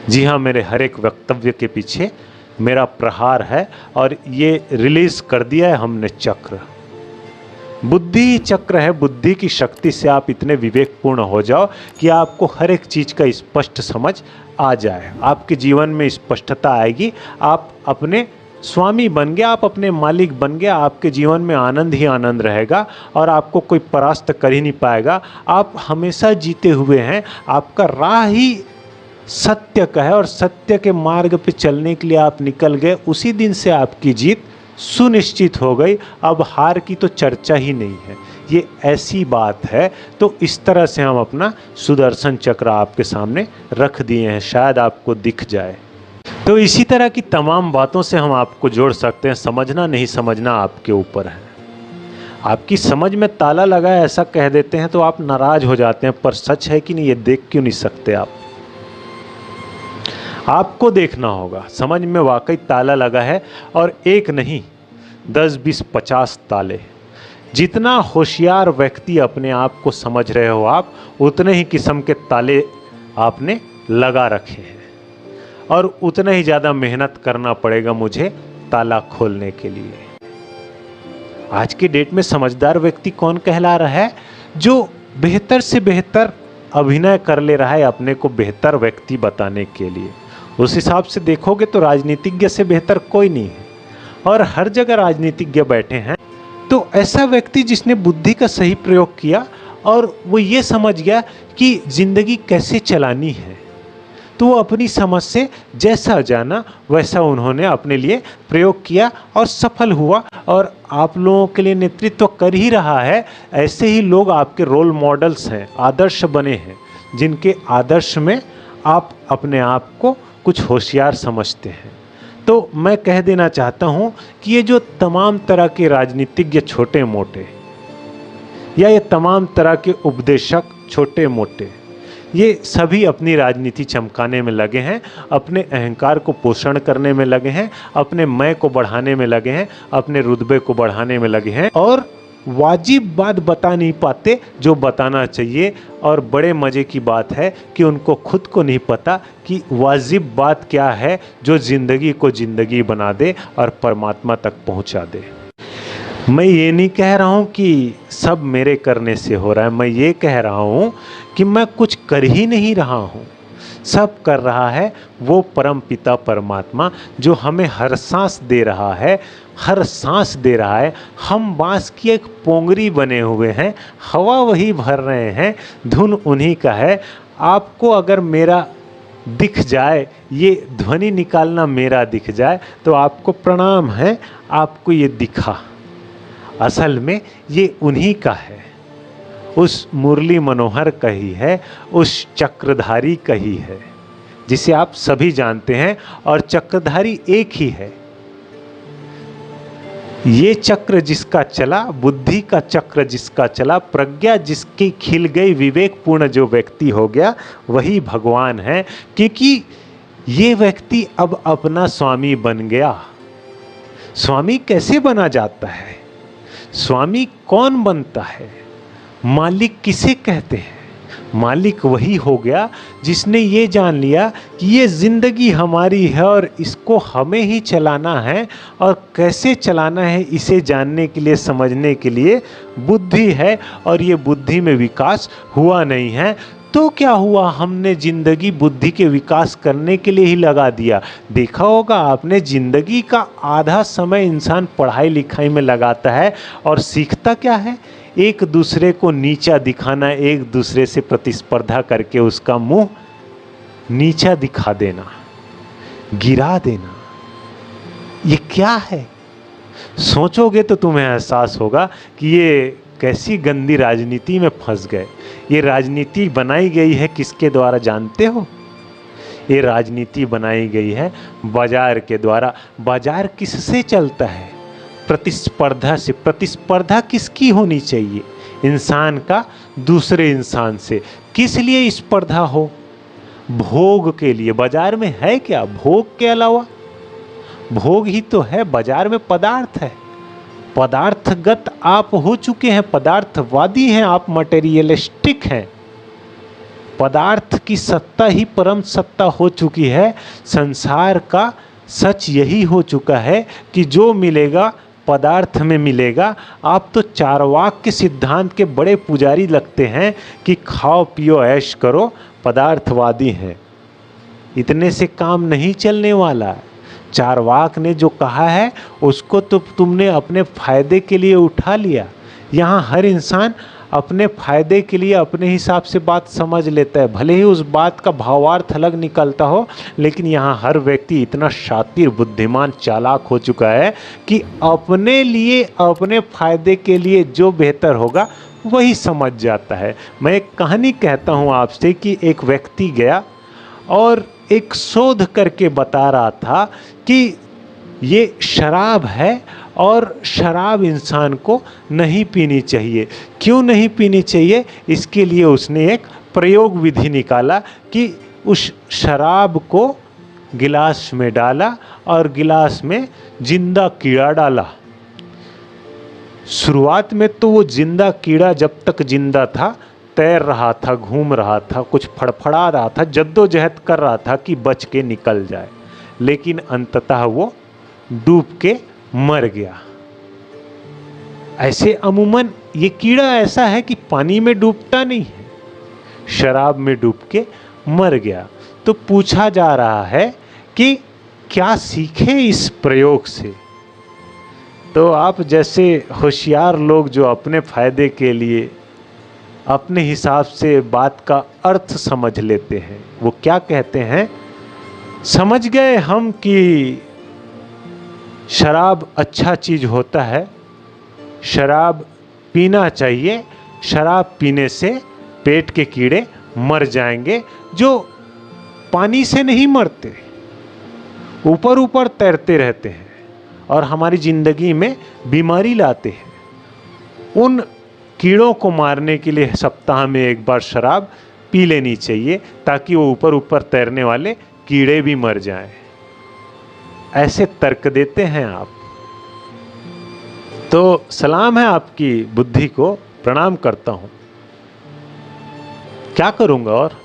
जी हाँ, मेरे हर एक वक्तव्य के पीछे मेरा प्रहार है और ये रिलीज कर दिया है हमने चक्र। बुद्धि चक्र है। बुद्धि की शक्ति से आप इतने विवेकपूर्ण हो जाओ कि आपको हर एक चीज़ का स्पष्ट समझ आ जाए। आपके जीवन में स्पष्टता आएगी। आप अपने स्वामी बन गए, आप अपने मालिक बन गए। आपके जीवन में आनंद ही आनंद रहेगा और आपको कोई परास्त कर ही नहीं पाएगा। आप हमेशा जीते हुए हैं। आपका राह ही सत्य का है और सत्य के मार्ग पे चलने के लिए आप निकल गए। उसी दिन से आपकी जीत सुनिश्चित हो गई। अब हार की तो चर्चा ही नहीं है। ये ऐसी बात है। तो इस तरह से हम अपना सुदर्शन चक्र आपके सामने रख दिए हैं, शायद आपको दिख जाए। तो इसी तरह की तमाम बातों से हम आपको जोड़ सकते हैं। समझना नहीं समझना आपके ऊपर है। आपकी समझ में ताला लगा है ऐसा कह देते हैं तो आप नाराज हो जाते हैं, पर सच है कि नहीं ये देख क्यों नहीं सकते आप? आपको देखना होगा। समझ में वाकई ताला लगा है और एक नहीं 10, 20, 50 ताले। जितना होशियार व्यक्ति अपने आप को समझ रहे हो आप, उतने ही किस्म के ताले आपने लगा रखे हैं और उतना ही ज़्यादा मेहनत करना पड़ेगा मुझे ताला खोलने के लिए। आज की डेट में समझदार व्यक्ति कौन कहला रहा है? जो बेहतर से बेहतर अभिनय कर ले रहा है अपने को बेहतर व्यक्ति बताने के लिए। उस हिसाब से देखोगे तो राजनीतिज्ञ से बेहतर कोई नहीं है और हर जगह राजनीतिज्ञ बैठे हैं। तो ऐसा व्यक्ति जिसने बुद्धि का सही प्रयोग किया और वो ये समझ गया कि जिंदगी कैसे चलानी है, तो वो अपनी समझ से जैसा जाना वैसा उन्होंने अपने लिए प्रयोग किया और सफल हुआ और आप लोगों के लिए नेतृत्व कर ही रहा है। ऐसे ही लोग आपके रोल मॉडल्स हैं, आदर्श बने हैं, जिनके आदर्श में आप अपने आप को कुछ होशियार समझते हैं। तो मैं कह देना चाहता हूं कि ये जो तमाम तरह के राजनीतिज्ञ छोटे मोटे या ये तमाम तरह के उपदेशक छोटे मोटे, ये सभी अपनी राजनीति चमकाने में लगे हैं, अपने अहंकार को पोषण करने में लगे हैं, अपने मैं को बढ़ाने में लगे हैं, अपने रुतबे को बढ़ाने में लगे हैं और वाजिब बात बता नहीं पाते जो बताना चाहिए। और बड़े मज़े की बात है कि उनको खुद को नहीं पता कि वाजिब बात क्या है जो ज़िंदगी को ज़िंदगी बना दे और परमात्मा तक पहुंचा दे। मैं ये नहीं कह रहा हूँ कि सब मेरे करने से हो रहा है। मैं ये कह रहा हूँ कि मैं कुछ कर ही नहीं रहा हूँ, सब कर रहा है वो परम पिता परमात्मा जो हमें हर सांस दे रहा है, हर सांस दे रहा है। हम बांस की एक पोंगरी बने हुए हैं, हवा वही भर रहे हैं, धुन उन्हीं का है। आपको अगर मेरा दिख जाए, ये ध्वनि निकालना मेरा दिख जाए तो आपको प्रणाम है, आपको ये दिखा। असल में ये उन्हीं का है, उस मुरली मनोहर का ही है, उस चक्रधारी का ही है जिसे आप सभी जानते हैं। और चक्रधारी एक ही है। ये चक्र जिसका चला, बुद्धि का चक्र जिसका चला, प्रज्ञा जिसकी खिल गई, विवेकपूर्ण जो व्यक्ति हो गया, वही भगवान है। क्योंकि ये व्यक्ति अब अपना स्वामी बन गया। स्वामी कैसे बना जाता है? स्वामी कौन बनता है? मालिक किसे कहते हैं? मालिक वही हो गया जिसने ये जान लिया कि ये ज़िंदगी हमारी है और इसको हमें ही चलाना है और कैसे चलाना है इसे जानने के लिए, समझने के लिए बुद्धि है और ये बुद्धि में विकास हुआ नहीं है। तो क्या हुआ? हमने ज़िंदगी बुद्धि के विकास करने के लिए ही लगा दिया। देखा होगा आपने, ज़िंदगी का आधा समय इंसान पढ़ाई लिखाई में लगाता है और सीखता क्या है? एक दूसरे को नीचा दिखाना, एक दूसरे से प्रतिस्पर्धा करके उसका मुंह नीचा दिखा देना, गिरा देना। ये क्या है? सोचोगे तो तुम्हें एहसास होगा कि ये कैसी गंदी राजनीति में फंस गए। ये राजनीति बनाई गई है किसके द्वारा जानते हो? ये राजनीति बनाई गई है बाजार के द्वारा। बाजार किससे चलता है? प्रतिस्पर्धा से। प्रतिस्पर्धा किसकी होनी चाहिए? इंसान का दूसरे इंसान से। किस लिए स्पर्धा हो? भोग के लिए। बाजार में है क्या भोग के अलावा? भोग ही तो है। बाजार में पदार्थ है, पदार्थगत आप हो चुके हैं, पदार्थवादी हैं आप, मटेरियलिस्टिक हैं। पदार्थ की सत्ता ही परम सत्ता हो चुकी है। संसार का सच यही हो चुका है कि जो मिलेगा पदार्थ में मिलेगा। आप तो चारवाक के सिद्धांत के बड़े पुजारी लगते हैं कि खाओ पियो ऐश करो, पदार्थवादी हैं। इतने से काम नहीं चलने वाला। चारवाक ने जो कहा है उसको तो तुमने अपने फायदे के लिए उठा लिया। यहाँ हर इंसान अपने फायदे के लिए अपने हिसाब से बात समझ लेता है, भले ही उस बात का भावार्थ अलग निकलता हो, लेकिन यहाँ हर व्यक्ति इतना शातिर, बुद्धिमान, चालाक हो चुका है कि अपने लिए, अपने फायदे के लिए जो बेहतर होगा वही समझ जाता है। मैं एक कहानी कहता हूँ आपसे कि एक व्यक्ति गया और एक शोध करके बता रहा था कि ये शराब है और शराब इंसान को नहीं पीनी चाहिए। क्यों नहीं पीनी चाहिए? इसके लिए उसने एक प्रयोग विधि निकाला कि उस शराब को गिलास में डाला और गिलास में जिंदा कीड़ा डाला। शुरुआत में तो वो जिंदा कीड़ा जब तक जिंदा था तैर रहा था, घूम रहा था, कुछ फड़फड़ा रहा था, जद्दोजहद कर रहा था कि बच के निकल जाए, लेकिन अंततः वो डूब के मर गया। ऐसे अमूमन ये कीड़ा ऐसा है कि पानी में डूबता नहीं है, शराब में डूब के मर गया। तो पूछा जा रहा है कि क्या सीखे इस प्रयोग से? तो आप जैसे होशियार लोग जो अपने फायदे के लिए अपने हिसाब से बात का अर्थ समझ लेते हैं, वो क्या कहते हैं? समझ गए हम कि शराब अच्छा चीज़ होता है, शराब पीना चाहिए, शराब पीने से पेट के कीड़े मर जाएंगे, जो पानी से नहीं मरते, ऊपर ऊपर तैरते रहते हैं और हमारी ज़िंदगी में बीमारी लाते हैं। उन कीड़ों को मारने के लिए सप्ताह में एक बार शराब पी लेनी चाहिए ताकि वो ऊपर ऊपर तैरने वाले कीड़े भी मर जाएं। ऐसे तर्क देते हैं आप। तो सलाम है आपकी बुद्धि को, प्रणाम करता हूं। क्या करूंगा और